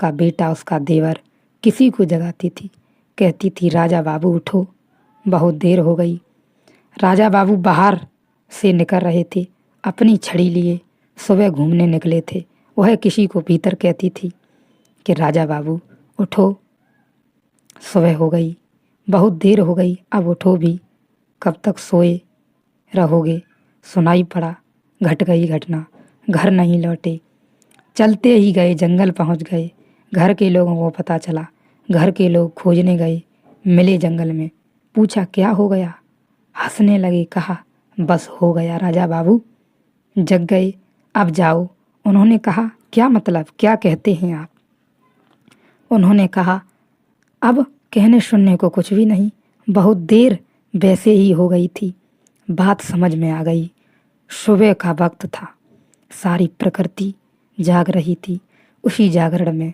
उसका बेटा, उसका देवर किसी को जगाती थी। कहती थी, राजा बाबू उठो, बहुत देर हो गई। राजा बाबू बाहर से निकल रहे थे, अपनी छड़ी लिए सुबह घूमने निकले थे। वह किसी को भीतर कहती थी कि राजा बाबू उठो, सुबह हो गई, बहुत देर हो गई, अब उठो भी, कब तक सोए रहोगे। सुनाई पड़ा, घट गई घटना, घर नहीं लौटे। चलते ही गए, जंगल पहुंच गए। घर के लोगों को पता चला, घर के लोग खोजने गए, मिले जंगल में। पूछा क्या हो गया, हंसने लगे, कहा बस हो गया राजा बाबू, जग गए, अब जाओ। उन्होंने कहा क्या मतलब, क्या कहते हैं आप। उन्होंने कहा अब कहने सुनने को कुछ भी नहीं, बहुत देर वैसे ही हो गई थी, बात समझ में आ गई। सुबह का वक्त था, सारी प्रकृति जाग रही थी। उसी जागरण में